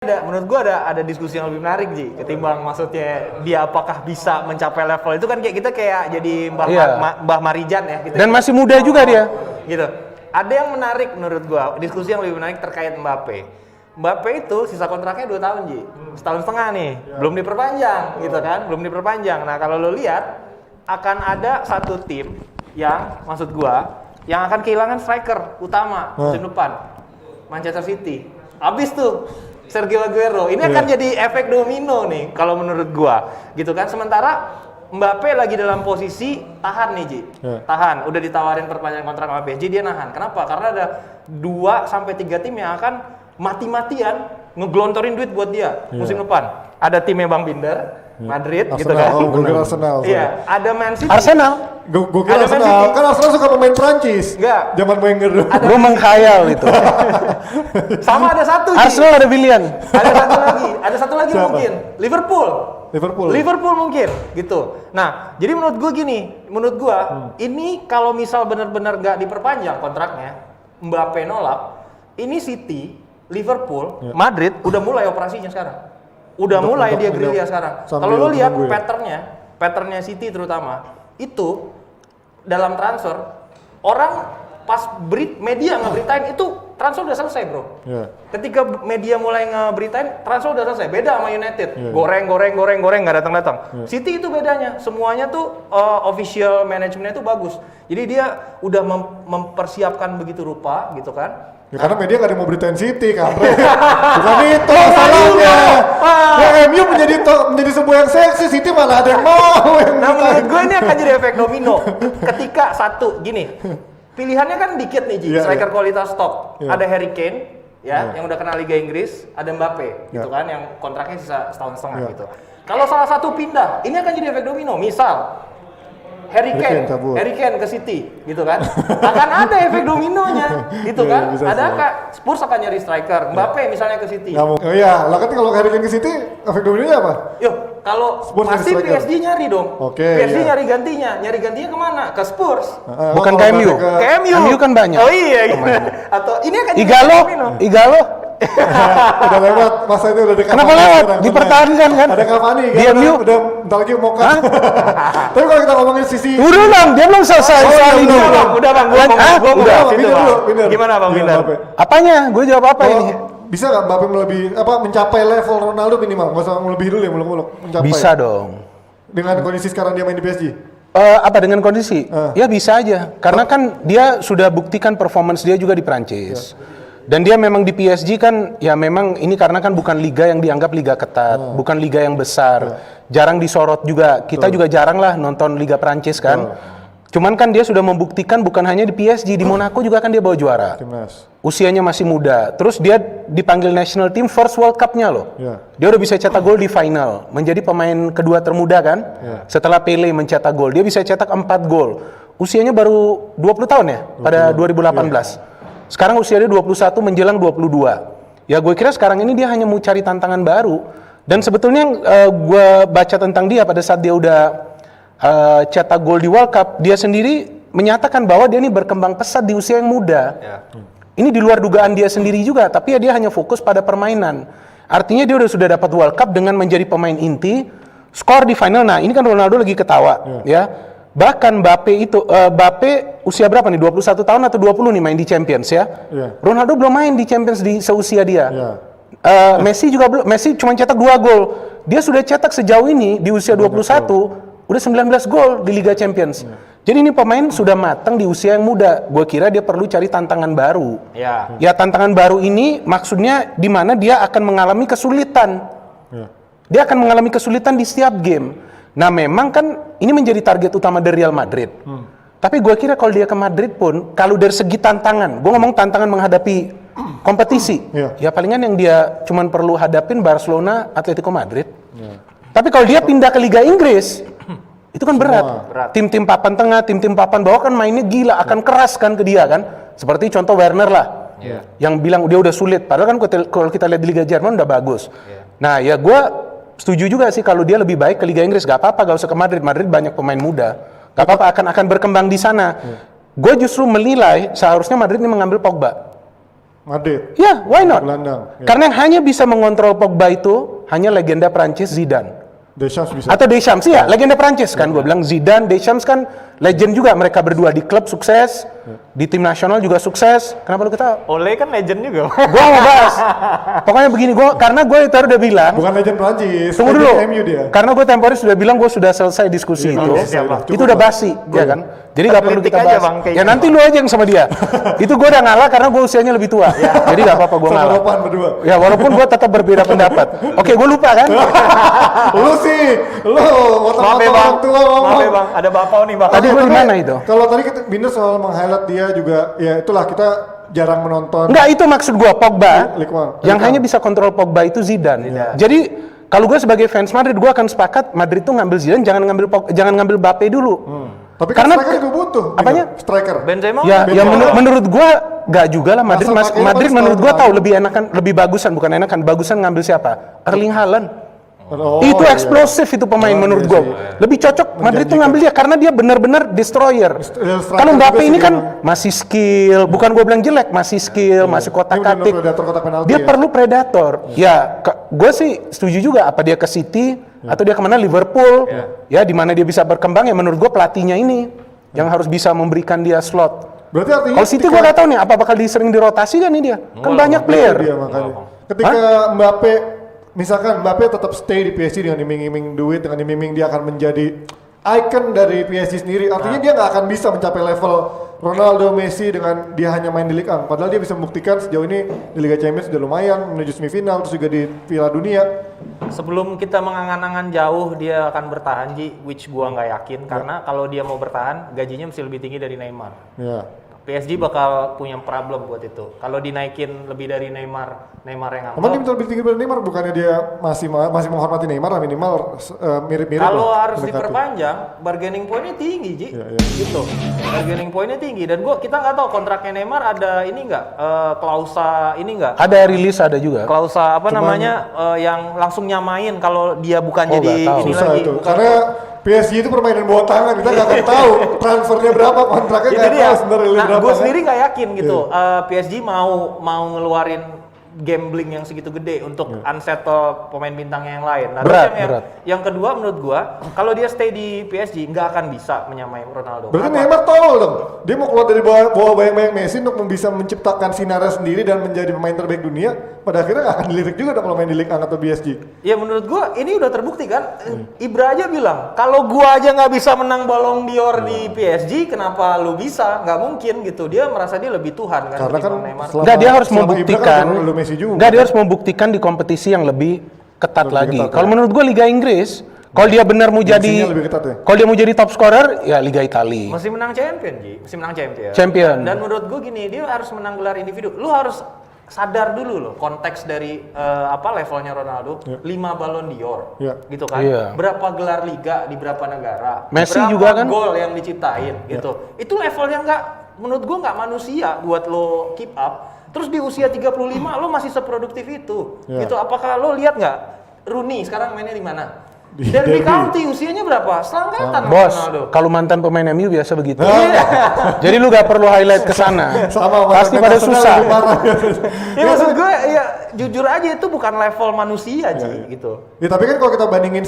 Menurut gua ada diskusi yang lebih menarik Ji, ketimbang maksudnya dia apakah bisa mencapai level itu kan kayak kita kayak jadi Mbah Marijan ya gitu. Dan masih muda juga dia. Gitu. Ada yang menarik menurut gua, diskusi yang lebih menarik terkait Mbappe. Mbappe itu sisa kontraknya 2 tahun Ji. Setahun setengah nih, belum diperpanjang gitu kan, belum diperpanjang. Nah, kalau lo lihat akan ada satu tim yang maksud gua yang akan kehilangan striker utama musim depan. Manchester City. Habis tuh Sergio Aguero. Ini akan jadi efek domino nih kalau menurut gua. Gitu kan. Sementara Mbappe lagi dalam posisi tahan nih, Ji. Tahan. Udah ditawarin perpanjangan kontrak sama PSG, dia nahan. Kenapa? Karena ada 2 sampai 3 tim yang akan mati-matian ngeglontorin duit buat dia musim depan. Ada timnya Bang Binder, Madrid Arsenal, gitu kan. gue kira Arsenal. Iya, ada Man City. Arsenal? Gue kira Arsenal. Kan Arsenal suka pemain Prancis. Enggak. Zaman Wenger dulu. Gue menghayal itu. Sama ada satu, Ji. Arsenal ada Willian. Ada satu lagi Siapa? mungkin. Liverpool mungkin gitu. Nah, jadi menurut gue ini kalau misal benar-benar nggak diperpanjang kontraknya, Mbappe nolak, ini City, Liverpool, Madrid udah mulai operasinya sekarang. Udah mulai dia gerilya sekarang. Kalau lo lihat patternnya City terutama, itu dalam transfer orang pas media ngeberitain itu transfer udah selesai, bro. Ketika media mulai ngeberitain transfer udah selesai. Beda sama United. Goreng nggak datang. City itu bedanya. Semuanya tuh official manajemennya tuh bagus. Jadi dia udah mempersiapkan begitu rupa gitu kan. Ya karena media gak ada mau beritain City kan. Bukan itu salahnya. Ya MU menjadi sebuah yang seksi, City malah ada yang mau. Nah menurut gue ini akan jadi efek domino. Ketika satu gini, pilihannya kan dikit nih Ji, striker kualitas top. Ada Harry Kane yang udah kenal Liga Inggris, ada Mbappe gitu kan yang kontraknya sisa setahun setengah gitu. Kalau salah satu pindah, ini akan jadi efek domino. Misal Harry Kane ke City gitu kan. Akan ada efek dominonya gitu kan. Ada Spurs akan nyari striker, Mbappe misalnya ke City. Oh iya, lah kan kalau Harry Kane ke City efek dominonya apa? Yo, kalau pasti PSG nyari dong. PSG nyari gantinya kemana? Ke Spurs. Bukan ke MU. Ke MU. MU kan banyak. Oh iya. Atau ini akan Igalo. Udah lewat masa itu udah dekat. Kenapa lewat? Dipertahankan kan? Ada Cavani kan? Dia MU udah bentar lagi mau kan. Tapi kalau kita ngomongin sisi udah bang, dia belum selesai soal ini. Udah bang, Binder. Gimana bang Binder? Apanya? Gue jawab apa ini? Bisa nggak Mbappe mencapai level Ronaldo minimal? Nggak usah melebihi dulu ya, muluk-muluk. Bisa dong. Dengan kondisi sekarang dia main di PSG? Apa dengan kondisi? Ya bisa aja. Karena kan dia sudah buktikan performance dia juga di Prancis. Dan dia memang di PSG kan, ya memang ini karena kan bukan liga yang dianggap liga ketat, bukan liga yang besar, jarang disorot juga. Kita juga jarang lah nonton Liga Prancis kan. Cuman kan dia sudah membuktikan bukan hanya di PSG, di Monaco juga kan dia bawa juara. Timnas. Usianya masih muda. Terus dia dipanggil national team first World Cup-nya loh. Dia udah bisa cetak gol di final, menjadi pemain kedua termuda kan. Setelah Pele mencetak gol, dia bisa cetak 4 gol. Usianya baru 20 tahun ya, pada 2018. Sekarang usia dia 21 menjelang 22. Ya gue kira sekarang ini dia hanya mau cari tantangan baru. Dan sebetulnya gue baca tentang dia pada saat dia udah cetak gol di World Cup, dia sendiri menyatakan bahwa dia ini berkembang pesat di usia yang muda. Ini di luar dugaan dia sendiri juga, tapi ya dia hanya fokus pada permainan. Artinya dia sudah dapat World Cup dengan menjadi pemain inti, skor di final. Nah ini kan Ronaldo lagi ketawa ya. Bahkan Mbappe usia berapa nih? 21 tahun atau 20 nih main di Champions ya? Ronaldo belum main di Champions di seusia dia. Messi juga belum. Messi cuma cetak 2 gol. Dia sudah cetak sejauh ini di usia 21 udah 19 gol di Liga Champions. Jadi ini pemain sudah matang di usia yang muda. Gue kira dia perlu cari tantangan baru. Ya tantangan baru ini maksudnya di mana dia akan mengalami kesulitan. Dia akan mengalami kesulitan di setiap game. Nah memang kan ini menjadi target utama dari Real Madrid. Tapi gue kira kalau dia ke Madrid pun, kalau dari segi tantangan, gue ngomong tantangan menghadapi kompetisi, ya palingan yang dia cuman perlu hadapin Barcelona, Atletico Madrid. Tapi kalau dia pindah ke Liga Inggris, itu kan berat. Tim-tim papan tengah, tim-tim papan bawah kan mainnya gila, akan keras kan ke dia kan. Seperti contoh Werner lah, yang bilang dia udah sulit. Padahal kan kalau kita lihat di Liga Jerman udah bagus. Nah ya gue setuju juga sih kalau dia lebih baik ke Liga Inggris. Gak apa-apa, gak usah ke Madrid. Madrid banyak pemain muda. Gak apa-apa, akan berkembang di sana. Gue justru menilai seharusnya Madrid ini mengambil Pogba. Madrid. Ya, why not? Gelandang. Ya. Karena yang hanya bisa mengontrol Pogba itu hanya legenda Prancis Zidane. Deschamps bisa. Atau Deschamps, ya, legenda Prancis kan. Gue bilang Zidane, Deschamps kan legend juga. Mereka berdua di klub sukses, di tim nasional juga sukses. Kenapa lu ketawa? Ole kan legend juga. Gue mau bahas. Pokoknya begini, karena gue itu udah bilang. Bukan legend Prancis. Tunggu dulu. MU dia. Karena gue temporary sudah bilang gue sudah selesai diskusi itu. Siapa? Itu udah basi, ya kan? Jadi nggak perlu kita Atletik aja, bahas. Bang, kayak Ya gitu, nanti lu aja yang sama dia. Itu gue udah ngalah karena gue usianya lebih tua. Jadi nggak apa-apa gue Sama ngalah. Ropan berdua. Ya walaupun gue tetap berbeda pendapat. Oke, gue lupa kan? Lu sih, lu Maaf ya, Bang. orang tua Maaf ya, Bang. Ada Bapak nih, Bang. Tadi gue di mana itu? Kalau tadi kita Binder soal meng-highlight dia juga, ya itulah kita jarang menonton. Enggak, itu maksud gue Pogba. Ligue 1. Yang hanya bisa kontrol Pogba itu Zidane. Jadi kalau gue sebagai fans Madrid, gue akan sepakat Madrid tuh ngambil Zidane, jangan ngambil Mbappe dulu. Tapi kan striker juga butuh. Apanya? Striker. Benzema? Ya, Benzema. menurut gua nggak juga lah Madrid. Asal pakai Madrid pakai menurut style gua baru. tahu lebih bagusan, bukan enakan. Bagusan ngambil siapa? Erling Haaland. Oh, Itu iya. eksplosif itu pemain Oh, menurut iya gua. sih. Lebih cocok Madrid tuh ngambil dia karena dia benar-benar destroyer. striker Kalau Mbappe juga ini sih kan dia. masih skill, bukan gua bilang jelek, masih skill, masih Ini kotak benar-benar katik. predator kotak penalti Dia ya. perlu predator. Ya, gue sih setuju juga apa dia ke City atau dia kemana Liverpool. Ya, di mana dia bisa berkembang ya menurut gua pelatihnya ini yang harus bisa memberikan dia slot. Berarti artinya Kalau City gue nggak tahu nih apa bakal sering dirotasi kan nih dia. Kan banyak player. Dia makanya. Ketika Mbappe, misalkan Mbappe tetap stay di PSG dengan iming-iming duit, dengan iming-iming dia akan menjadi icon dari PSG sendiri. Artinya dia nggak akan bisa mencapai level Ronaldo, Messi dengan dia hanya main di Ligue 1. Padahal dia bisa membuktikan sejauh ini di Liga Champions sudah lumayan menuju semifinal, terus juga di Piala Dunia. Sebelum kita mengangan-angan jauh dia akan bertahan, Ji, which gua nggak yakin karena kalau dia mau bertahan gajinya mesti lebih tinggi dari Neymar. Ya. PSG bakal punya problem buat itu. Kalau dinaikin lebih dari Neymar yang Emang dia ngambil. minta lebih tinggi dari Neymar, bukannya dia masih menghormati Neymar lah, minimal mirip-mirip Kalau lah, harus mendekati. diperpanjang, bargaining point-nya tinggi, Ji. Iya. Gitu. Bargaining point-nya tinggi dan kita nggak tahu kontraknya Neymar ada ini nggak klausa ini nggak? Ada rilis ada juga. Klausa apa Cuman- namanya yang langsung nyamain kalau dia bukan Oh, jadi nggak tahu. ini Susah lagi. itu, bukan- karena PSG itu permainan bawah tangan, kita nggak akan tahu transfernya berapa, kontraknya Jadi nggak dia, tahu sebenarnya nah berapa. gue kan? sendiri nggak yakin gitu. PSG mau ngeluarin gambling yang segitu gede untuk unsettle pemain bintangnya yang lain. Nah, terus Berat. yang kedua menurut gua, kalau dia stay di PSG nggak akan bisa menyamai Ronaldo. Berarti Kenapa? Neymar tolol dong. Dia mau keluar dari bawah bayang-bayang Messi untuk bisa menciptakan sinarnya sendiri dan menjadi pemain terbaik dunia. Pada akhirnya nggak akan dilirik juga dong kalau main di Ligue 1 atau PSG. Ya menurut gua ini udah terbukti kan. Ibra aja bilang, kalau gua aja nggak bisa menang Ballon d'Or di PSG, kenapa lu bisa? Nggak mungkin gitu. Dia merasa dia lebih Tuhan kan. Karena kan ketimbang Neymar. Enggak, dia harus selama Ibra membuktikan. kan lu Messi juga. Enggak, dia harus membuktikan di kompetisi yang lebih ketat Lebih lagi. ketat, Kalau ya. menurut gua Liga Inggris, kalau dia benar mau jadi Gengsinya lebih ketat ya? kalau dia mau jadi top scorer ya Liga Italia. Masih menang champion, Ji. Masih menang champion. Champion. Dan menurut gue gini, dia harus menang gelar individu. Lu harus sadar dulu loh konteks dari levelnya Ronaldo. 5 Ballon d'Or. Iya. Gitu kan. Iya. Berapa gelar liga di berapa negara. Messi berapa juga kan? gol yang diciptain gitu. Itu level yang menurut gue nggak manusia buat lo keep up. Terus di usia 35 lo masih seproduktif itu. Iya. Gitu. Apakah lo lihat nggak Rooney sekarang mainnya di mana? Di Derby Derby. County usianya berapa? Selangkatan sama Bos, Ronaldo. kalau mantan pemain MU biasa begitu. Iya. Jadi lu gak perlu highlight ke sana. Sama Pasti pada susah. lebih parah. Ya maksud gue ya jujur aja itu bukan level manusia Ji gitu. Ya tapi kan kalau kita bandingin,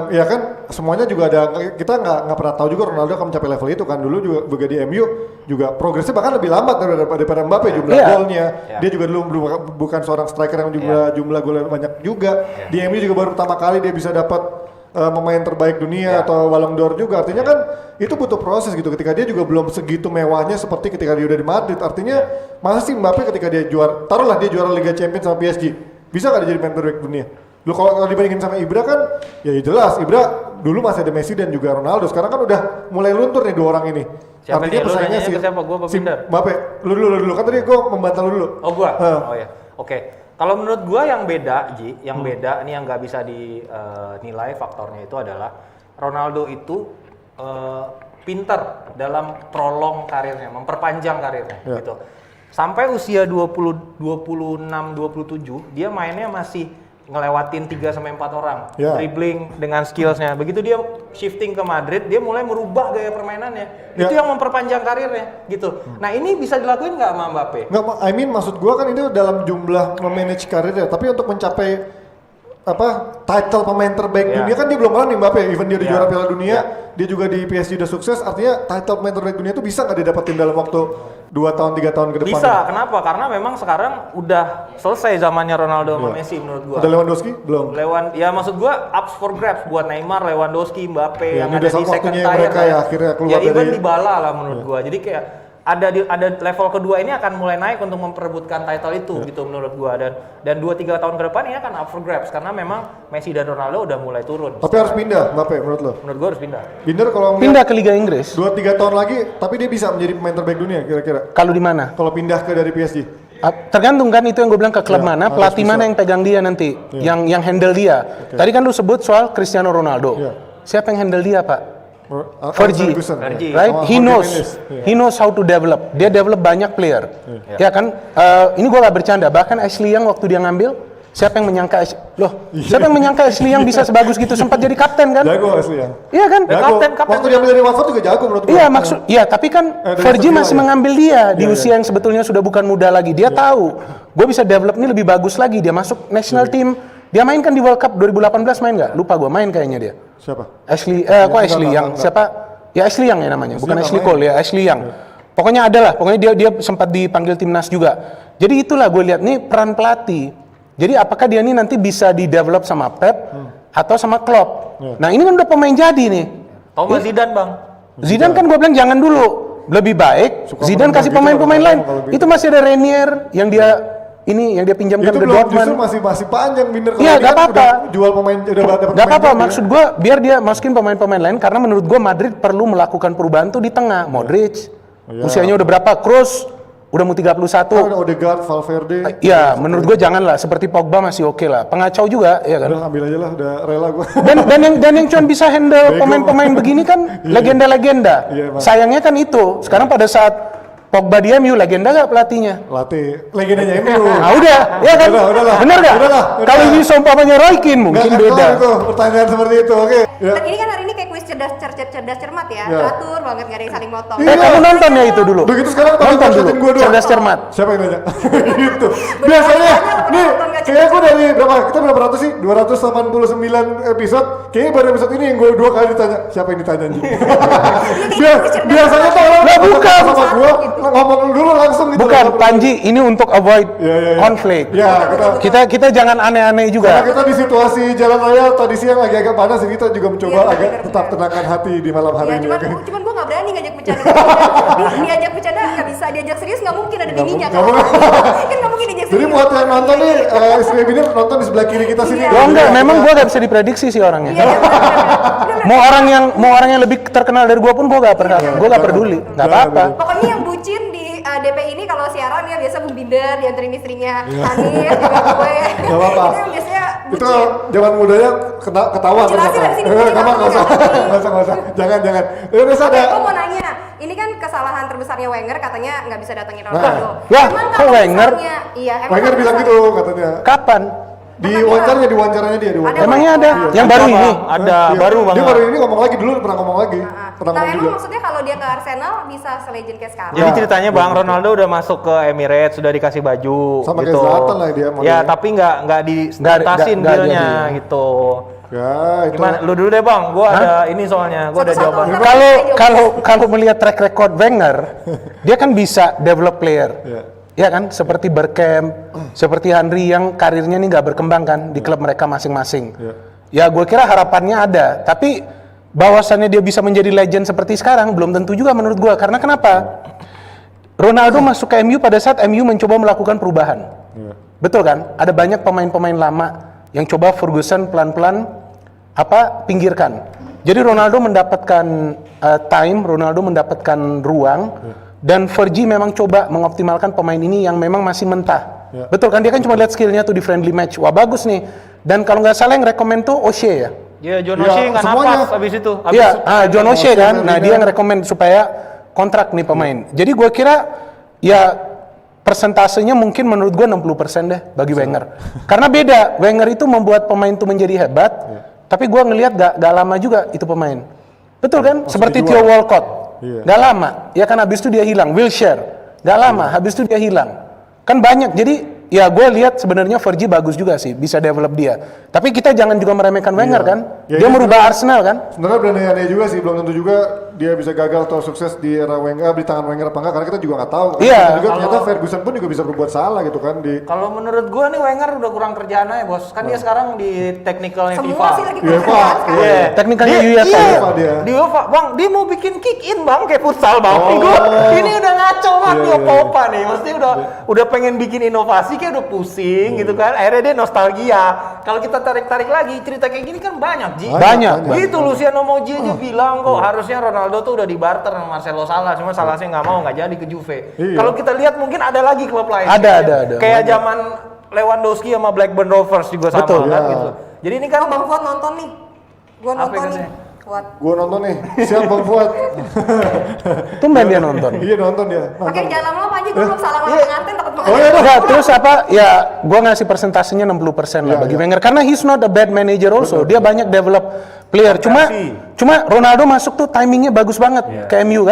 ya kan semuanya juga ada, kita nggak pernah tahu juga Ronaldo akan mencapai level itu kan. Dulu juga di MU juga progresnya bahkan lebih lambat daripada Mbappe jumlah Iya. golnya. Dia juga belum bukan seorang striker yang jumlah golnya banyak juga. Di MU juga baru pertama kali dia bisa dapat pemain terbaik dunia atau Ballon d'Or juga. Artinya kan itu butuh proses gitu. Ketika dia juga belum segitu mewahnya seperti ketika dia udah di Madrid. Artinya masa sih Mbappe ketika dia juara, taruhlah dia juara Liga Champions sama PSG, bisa nggak dia jadi pemain terbaik dunia? Lu kalau dibandingin sama Ibra kan, ya jelas Ibra dulu masih ada Messi dan juga Ronaldo. Sekarang kan udah mulai luntur nih dua orang ini. Siapa Artinya nih? Lu pesaingnya nanyanya ke siapa? Gua apa Binder? Mbappe. Lu dulu. Kan tadi gua membantah lu dulu. Oh gua? Hah. Oh ya. Oke. Kalau menurut gua yang beda, Ji, yang beda ini yang nggak bisa dinilai faktornya itu adalah Ronaldo itu pinter dalam prolong karirnya, memperpanjang karirnya Ya. gitu. Sampai usia 26, 27 dia mainnya masih ngelewatin 3 sampai 4 orang, dribbling dengan skillsnya. Begitu dia shifting ke Madrid, dia mulai merubah gaya permainannya. Itu yang memperpanjang karirnya, gitu. Nah ini bisa dilakuin nggak sama Mbappe? Nggak, maksud gua kan ini dalam jumlah memanage karirnya, tapi untuk mencapai title pemain terbaik dunia kan dia belum pernah nih Mbappe. Even dia di juara Piala Dunia, dia juga di PSG udah sukses. Artinya title pemain terbaik dunia itu bisa nggak didapetin dalam waktu 2 tahun 3 tahun ke depan? Bisa, kenapa? Karena memang sekarang udah selesai zamannya Ronaldo sama Messi menurut gua. Udah Lewandowski? Belum. Ya maksud gua ups for grabs buat Neymar, Lewandowski, Mbappe yang ada di second tier. Mereka akhirnya keluar ya even Dybala lah menurut gua. Jadi kayak ada level kedua ini akan mulai naik untuk memperebutkan title itu gitu menurut gua, dan 2-3 tahun ke depan ini akan up for grabs karena memang Messi dan Ronaldo udah mulai turun. Tapi harus pindah Mbappe menurut lo? Menurut gua harus pindah. Kalau pindah ke Liga Inggris 2-3 tahun lagi, tapi dia bisa menjadi pemain terbaik dunia kira-kira. Kalau di mana? Kalau pindah dari PSG? Tergantung kan, itu yang gue bilang, ke klub mana, pelatih mana yang pegang dia nanti, yang handle dia. Tadi kan lu sebut soal Cristiano Ronaldo. Siapa yang handle dia, Pak? Fergie, right? He knows how to develop. Dia develop banyak player, ya kan? Ini gue gak bercanda. Bahkan Ashley Young waktu dia ngambil, siapa yang menyangka siapa yang menyangka Ashley Young bisa sebagus gitu, sempat jadi kapten kan? Jago Ashley Young. Iya kan? Kapten. Waktu dia ambil dari Watford juga jago menurut gue. Iya, tapi kan Fergie masih mengambil dia di usia yang sebetulnya sudah bukan muda lagi. Dia tahu, gue bisa develop ini lebih bagus lagi. Dia masuk national team. Dia main kan di World Cup 2018, main nggak? Lupa gue, main kayaknya dia. Siapa? Ashley, Ashley Young? Siapa? Ya Ashley Young ya namanya, bukan Ashley Cole ya, Ashley Young. Pokoknya ada lah, pokoknya dia sempat dipanggil timnas juga. Jadi itulah gue lihat nih peran pelatih. Jadi apakah dia nih nanti bisa di-develop sama Pep atau sama Klopp? Nah ini kan udah pemain jadi nih. Thomas Zidane bang. Zidane kan gue bilang jangan dulu, lebih baik Zidane kasih pemain-pemain lain. Itu masih ada Renier yang dia pinjamkan ke Dortmund. Itu masih panjang Binder. Iya, gak apa-apa. Jual pemain udah dapat. Gak apa-apa, maksud gue biar dia masukin pemain-pemain lain, karena menurut gue Madrid perlu melakukan perubahan tuh di tengah. Modric, usianya udah berapa? Kroos udah mau 31. Ada Odegaard, Valverde. Iya, menurut gue janganlah. Seperti Pogba masih oke lah. Pengacau juga, ya kan? Udah ambil aja lah, udah rela gue. Dan yang cuma bisa handle pemain-pemain begini kan legenda-legenda. Sayangnya kan itu. Sekarang pada saat Pogba di MU, legenda gak pelatihnya? Pelatih legendanya MU. Nah udah, ya kan? Udahlah. Bener gak? Kalau ini seumpamanya Roy Keane mungkin beda. Itu pertanyaan seperti itu, oke. Ya. Ini kan hari ini kayak kuis cerdas cermat ya, teratur banget, gak ada yang saling motong. Kamu nonton ya itu dulu? Begitu sekarang nonton dulu, gue doang. cerdas cermat. Siapa yang nanya? Gitu. Biasanya, nih, kayaknya gue dari kita berapa ratus sih? 289 episode. Kayaknya baru episode ini yang gue 2 kali ditanya. Siapa yang ditanya anjing? Biasanya tuh orang bukan sama gue ngomong dulu langsung gitu. Bukan, Panji, ini untuk avoid konflik. Kita jangan aneh-aneh juga. Karena kita di situasi jalan raya tadi siang lagi agak panas, jadi kita juga mencoba agak tetap tenangkan hati di malam hari ini. Cuman gue gak berani ngajak bercanda. Diajak bercanda gak bisa, diajak serius gak mungkin, ada bininya kan. Kan gak mungkin diajak serius. Jadi buat yang nonton nih, istri Binir nonton di sebelah kiri kita sini. Enggak, memang gue gak bisa diprediksi sih orangnya. Mau orang yang lebih terkenal dari gue pun gue gak peduli, gak apa-apa. Pokoknya yang bucin di DP ini kalau siaran ya biasa Bung Binder dianterin istrinya, Hanif, gue. Gak apa-apa. Itu yang biasanya bucin. Itu zaman mudanya ketawa. Jelasin dari sini. Nggak usah. Jangan. Biasa ada. Gue mau nanya, ini kan kesalahan terbesarnya Wenger katanya nggak bisa datangin Ronaldo. Wah, kok Wenger? Iya, Wenger bilang gitu katanya. Kapan? Di wawancaranya dia. Emangnya ada? Yang baru ini? Ada, baru banget. Dia baru ini ngomong lagi, dulu pernah ngomong lagi. Nah emang maksudnya kalau dia ke Arsenal bisa selegend kayak sekarang? Jadi ceritanya Bang Ronaldo udah masuk ke Emirates, sudah dikasih baju sama gitu. kayak Zlatan lah dia. Ya tapi nggak distuntasin dealnya gitu. Ya, itu. Gimana? Lu dulu deh Bang, gua ada ini soalnya, gua ada jawaban. Kalau melihat track record Wenger, dia kan bisa develop player. Ya kan, seperti Bergkamp, seperti Henry yang karirnya nih nggak berkembang kan di klub mereka masing-masing. Ya gue kira harapannya ada, tapi bahwasannya dia bisa menjadi legend seperti sekarang belum tentu juga menurut gue. Karena kenapa? Ronaldo masuk ke MU pada saat MU mencoba melakukan perubahan. Betul kan? Ada banyak pemain-pemain lama yang coba Ferguson pelan-pelan pinggirkan. Jadi Ronaldo mendapatkan time, Ronaldo mendapatkan ruang. Dan Fergie memang coba mengoptimalkan pemain ini yang memang masih mentah. Betul kan, dia kan cuma lihat skillnya tuh di friendly match. Wah bagus nih. Dan kalau nggak salah yang rekomend tuh O'Shea ya? Iya, John O'Shea nggak napas abis itu. Iya, John O'Shea kan. Nah dia yang rekomend supaya kontrak nih pemain. Jadi gue kira ya persentasenya mungkin menurut gue 60% deh bagi Wenger. Karena beda, Wenger itu membuat pemain itu menjadi hebat, tapi gue ngelihat gak lama juga itu pemain. Betul kan? Seperti Theo Walcott, gak lama, ya kan habis itu dia hilang. Wilshere, gak lama, habis itu dia hilang. Kan banyak, jadi ya gue lihat sebenarnya Fergie bagus juga sih, bisa develop dia. Tapi kita jangan juga meremehkan Wenger kan? Dia merubah Arsenal kan? Sebenarnya berandai-andai juga sih, belum tentu juga dia bisa gagal atau sukses di era Wenger, di tangan Wenger apa enggak, karena kita juga nggak tahu. Iya. Juga ternyata Ferguson pun juga bisa berbuat salah gitu kan di. Kalau menurut gua nih Wenger udah kurang kerjaan aja bos. Kan dia sekarang di technicalnya FIFA. Semua sih lagi UEFA. kerjaan sekarang. Iya. Teknikalnya Dia- UEFA iya, ya? Dia. Di UEFA, bang, dia mau bikin kick in bang kayak futsal bang. Ini udah ngaco banget nih opa-opa nih. Mesti udah pengen bikin inovasi kayak udah pusing gitu kan. Akhirnya dia nostalgia. Kalau kita tarik-tarik lagi cerita kayak gini kan banyak Ji. Banyak. Gitu Luciano Moggi aja bilang kok harusnya Ronaldo tuh udah dibarter sama Marcelo Salah, cuma Salahnya nggak mau, nggak jadi ke Juve. Iya. Kalau kita lihat mungkin ada lagi klub lain. Ada. Kayak zaman Lewandowski sama Blackburn Rovers juga sama Betul. kan Ya. gitu. Jadi ini kan Bang Fuad nonton nih. Gua Apa nonton yang nih. Fuad. Gua nonton nih, siap Bang Fuad. Tumben dia nonton. Iya nonton dia. Pakai jalan lama aja gua belum salah Iya. ngomong nganten takut banget. Enggak, terus apa? Ya, gua ngasih persentasenya 60% lah bagi Wenger karena he's not a bad manager also. Dia banyak develop player. Cuma Ronaldo masuk tuh timingnya bagus banget ke MU kan.